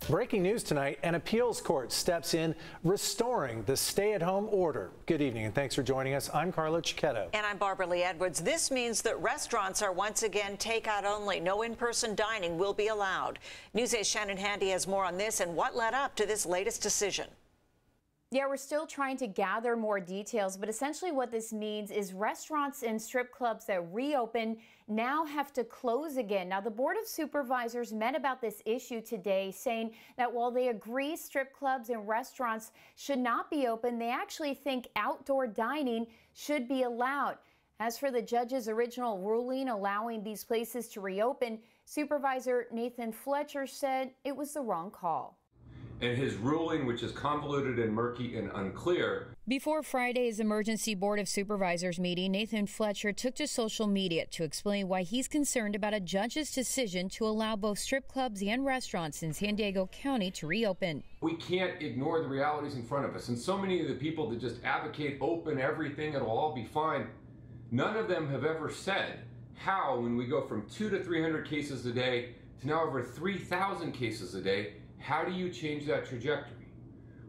Breaking news tonight, an appeals court steps in, restoring the stay-at-home order. Good evening and thanks for joining us. I'm Carlo Cicchetto. And I'm Barbara Lee Edwards. This means that restaurants are once again takeout only. No in-person dining will be allowed. News 8's Shannon Handy has more on this and what led up to this latest decision. Yeah, we're still trying to gather more details, but essentially what this means is restaurants and strip clubs that reopen now have to close again. Now, the Board of Supervisors met about this issue today, saying that while they agree strip clubs and restaurants should not be open, they actually think outdoor dining should be allowed. As for the judge's original ruling allowing these places to reopen, Supervisor Nathan Fletcher said it was the wrong call. And his ruling, which is convoluted and murky and unclear. Before Friday's emergency Board of Supervisors meeting, Nathan Fletcher took to social media to explain why he's concerned about a judge's decision to allow both strip clubs and restaurants in San Diego County to reopen. We can't ignore the realities in front of us. And so many of the people that just advocate open everything, it'll all be fine, none of them have ever said how, when we go from 200 to 300 cases a day to now over 3,000 cases a day, how do you change that trajectory?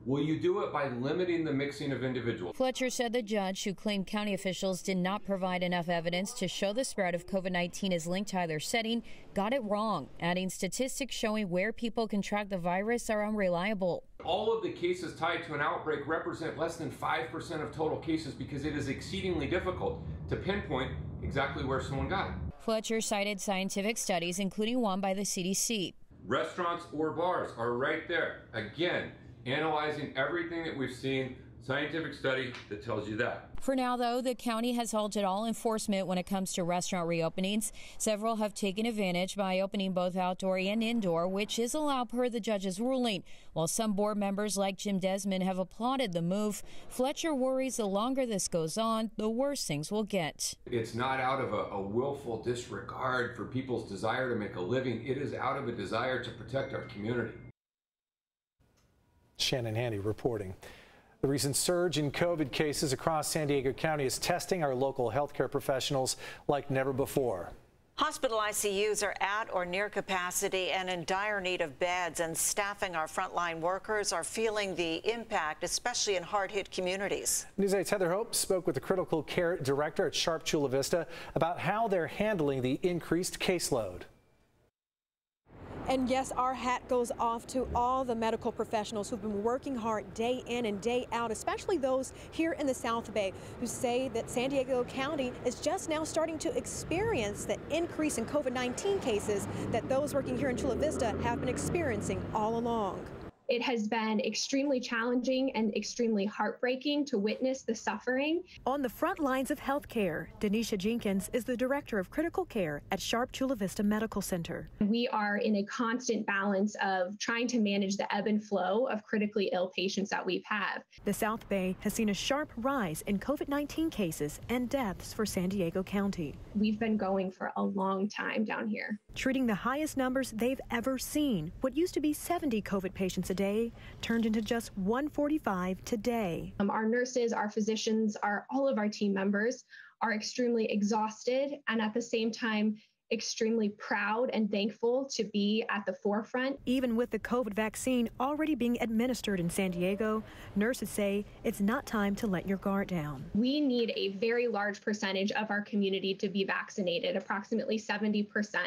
Will you do it by limiting the mixing of individuals? Fletcher said the judge, who claimed county officials did not provide enough evidence to show the spread of COVID-19 is linked to either setting, got it wrong, adding statistics showing where people contract the virus are unreliable. All of the cases tied to an outbreak represent less than 5% of total cases because it is exceedingly difficult to pinpoint exactly where someone got it. Fletcher cited scientific studies, including one by the CDC. Restaurants or bars are right there. Again, analyzing everything that we've seen, scientific study that tells you that. For now, though, the county has halted all enforcement when it comes to restaurant reopenings. Several have taken advantage by opening both outdoor and indoor, which is allowed per the judge's ruling. While some board members like Jim Desmond have applauded the move, Fletcher worries the longer this goes on, the worse things will get. It's not out of a willful disregard for people's desire to make a living. It is out of a desire to protect our community. Shannon Handy reporting. The recent surge in COVID cases across San Diego County is testing our local healthcare professionals like never before. Hospital ICUs are at or near capacity and in dire need of beds, and staffing our frontline workers are feeling the impact, especially in hard-hit communities. News 8's Heather Hope spoke with the critical care director at Sharp Chula Vista about how they're handling the increased caseload. And yes, our hat goes off to all the medical professionals who've been working hard day in and day out, especially those here in the South Bay who say that San Diego County is just now starting to experience the increase in COVID-19 cases that those working here in Chula Vista have been experiencing all along. It has been extremely challenging and extremely heartbreaking to witness the suffering. On the front lines of healthcare, Denisha Jenkins is the director of critical care at Sharp Chula Vista Medical Center. We are in a constant balance of trying to manage the ebb and flow of critically ill patients that we have. The South Bay has seen a sharp rise in COVID-19 cases and deaths for San Diego County. We've been going for a long time down here, treating the highest numbers they've ever seen. What used to be 70 COVID patients a day turned into just 145 today. Our nurses, our physicians, all of our team members are extremely exhausted and at the same time extremely proud and thankful to be at the forefront. Even with the COVID vaccine already being administered in San Diego, nurses say it's not time to let your guard down. We need a very large percentage of our community to be vaccinated. Approximately 70%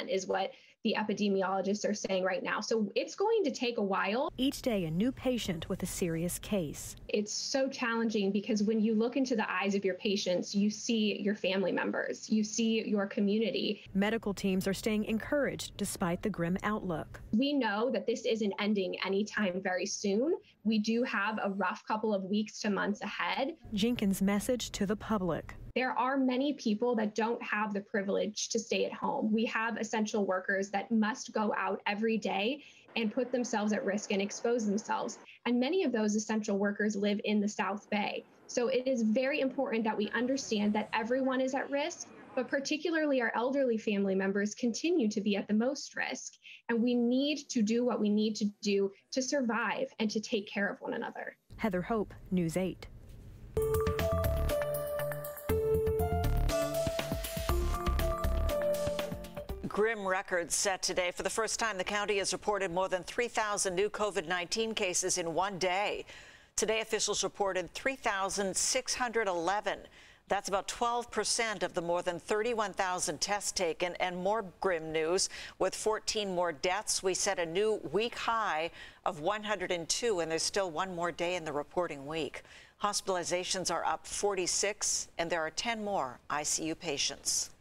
is what the epidemiologists are saying right now. So it's going to take a while. Each day, a new patient with a serious case. It's so challenging because when you look into the eyes of your patients, you see your family members, you see your community. Medical teams are staying encouraged despite the grim outlook. We know that this isn't ending anytime very soon. We do have a rough couple of weeks to months ahead. Jenkins' message to the public. There are many people that don't have the privilege to stay at home. We have essential workers that must go out every day and put themselves at risk and expose themselves. And many of those essential workers live in the South Bay. So it is very important that we understand that everyone is at risk, but particularly our elderly family members continue to be at the most risk. And we need to do what we need to do to survive and to take care of one another. Heather Hope, News 8. grim records set today. For the first time, the county has reported more than 3,000 new COVID-19 cases in one day. Today, officials reported 3,611. That's about 12% of the more than 31,000 tests taken. And more grim news, with 14 more deaths, we set a new week high of 102, and there's still one more day in the reporting week. Hospitalizations are up 46, and there are 10 more ICU patients.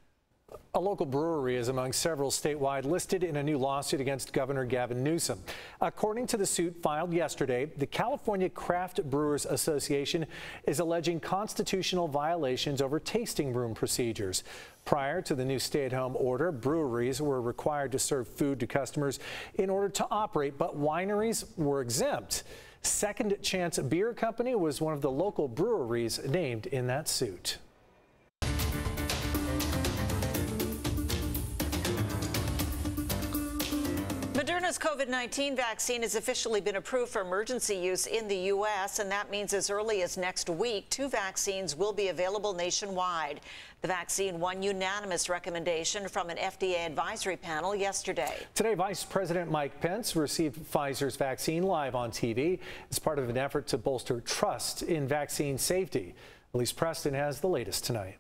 A local brewery is among several statewide listed in a new lawsuit against Governor Gavin Newsom. According to the suit filed yesterday, the California Craft Brewers Association is alleging constitutional violations over tasting room procedures. Prior to the new stay-at-home order, breweries were required to serve food to customers in order to operate, but wineries were exempt. Second Chance Beer Company was one of the local breweries named in that suit. Moderna's COVID-19 vaccine has officially been approved for emergency use in the U.S., and that means as early as next week, 2 vaccines will be available nationwide. The vaccine won unanimous recommendation from an FDA advisory panel yesterday. Today, Vice President Mike Pence received Pfizer's vaccine live on TV as part of an effort to bolster trust in vaccine safety. Elise Preston has the latest tonight.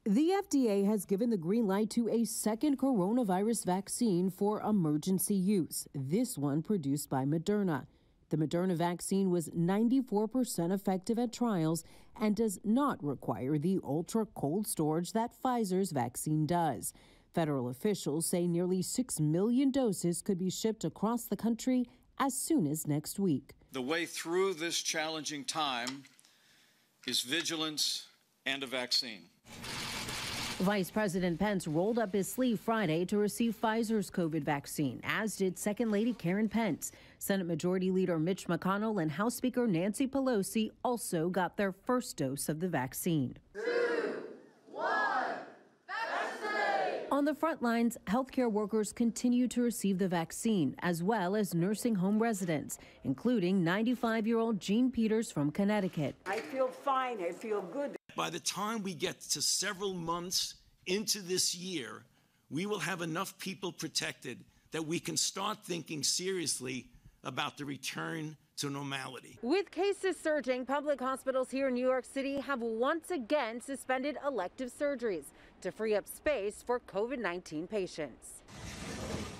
The FDA has given the green light to a second coronavirus vaccine for emergency use, this one produced by Moderna. The Moderna vaccine was 94% effective at trials and does not require the ultra-cold storage that Pfizer's vaccine does. Federal officials say nearly 6 million doses could be shipped across the country as soon as next week. The way through this challenging time is vigilance and a vaccine. Vice President Pence rolled up his sleeve Friday to receive Pfizer's COVID vaccine, as did Second Lady Karen Pence. Senate Majority Leader Mitch McConnell and House Speaker Nancy Pelosi also got their first dose of the vaccine. 2, 1, vaccinate! On the front lines, healthcare workers continue to receive the vaccine, as well as nursing home residents, including 95-year-old Jean Peters from Connecticut. I feel fine. I feel good. By the time we get to several months into this year, we will have enough people protected that we can start thinking seriously about the return to normality. With cases surging, public hospitals here in New York City have once again suspended elective surgeries to free up space for COVID-19 patients.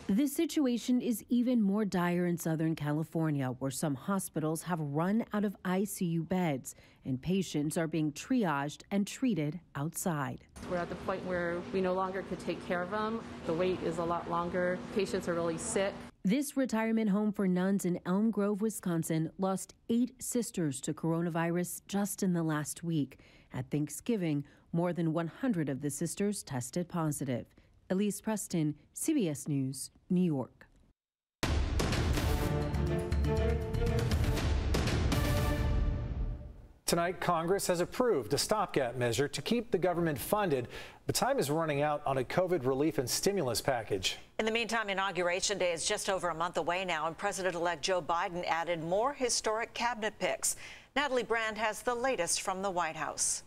This situation is even more dire in Southern California, where some hospitals have run out of ICU beds and patients are being triaged and treated outside. We're at the point where we no longer could take care of them. The wait is a lot longer. Patients are really sick. This retirement home for nuns in Elm Grove, Wisconsin, lost 8 sisters to coronavirus just in the last week. At Thanksgiving, more than 100 of the sisters tested positive. Elise Preston, CBS News, New York. Tonight, Congress has approved a stopgap measure to keep the government funded, but time is running out on a COVID relief and stimulus package. In the meantime, Inauguration Day is just over a month away now, and President-elect Joe Biden added more historic cabinet picks. Natalie Brand has the latest from the White House.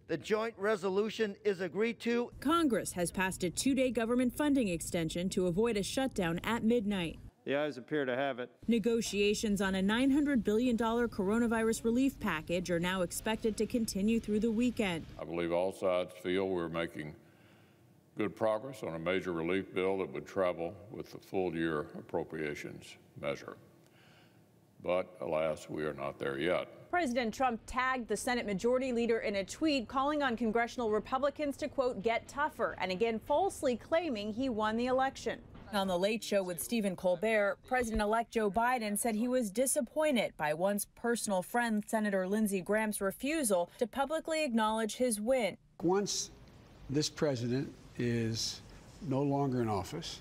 The joint resolution is agreed to. Congress has passed a 2-day government funding extension to avoid a shutdown at midnight. The ayes appear to have it. Negotiations on a $900 billion coronavirus relief package are now expected to continue through the weekend. I believe all sides feel we're making good progress on a major relief bill that would travel with the full year appropriations measure. But alas, we are not there yet. President Trump tagged the Senate Majority Leader in a tweet calling on congressional Republicans to, quote, get tougher, and again falsely claiming he won the election. On The Late Show with Stephen Colbert, President-elect Joe Biden said he was disappointed by once personal friend Senator Lindsey Graham's refusal to publicly acknowledge his win. Once this president is no longer in office,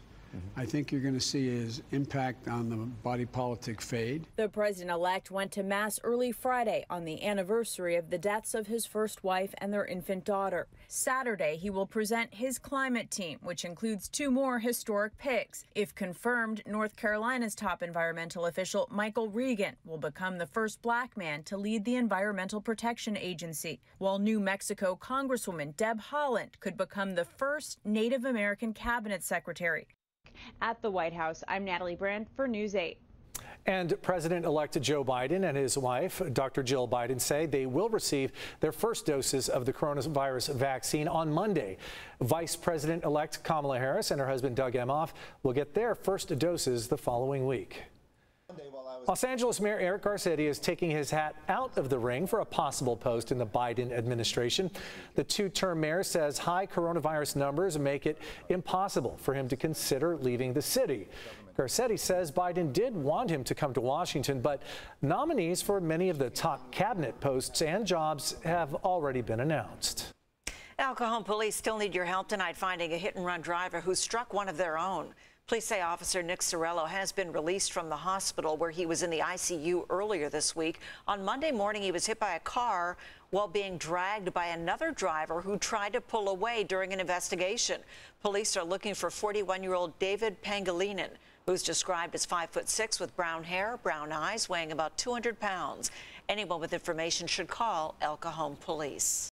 I think you're going to see his impact on the body politic fade. The president-elect went to Mass early Friday on the anniversary of the deaths of his first wife and their infant daughter. Saturday, he will present his climate team, which includes 2 more historic picks. If confirmed, North Carolina's top environmental official, Michael Regan, will become the first black man to lead the Environmental Protection Agency, while New Mexico Congresswoman Deb Haaland could become the first Native American cabinet secretary. At the White House, I'm Natalie Brand for News 8. And President-elect Joe Biden and his wife, Dr. Jill Biden, say they will receive their first doses of the coronavirus vaccine on Monday. Vice President-elect Kamala Harris and her husband Doug Emhoff will get their first doses the following week. Los Angeles Mayor Eric Garcetti is taking his hat out of the ring for a possible post in the Biden administration. The 2-term mayor says high coronavirus numbers make it impossible for him to consider leaving the city. Garcetti says Biden did want him to come to Washington, but nominees for many of the top cabinet posts and jobs have already been announced. El Cajon police still need your help tonight finding a hit-and-run driver who struck one of their own. Police say Officer Nick Sorello has been released from the hospital where he was in the ICU earlier this week. On Monday morning, he was hit by a car while being dragged by another driver who tried to pull away during an investigation. Police are looking for 41-year-old David Pangilinan, who's described as 5'6" with brown hair, brown eyes, weighing about 200 pounds. Anyone with information should call El Cajon police.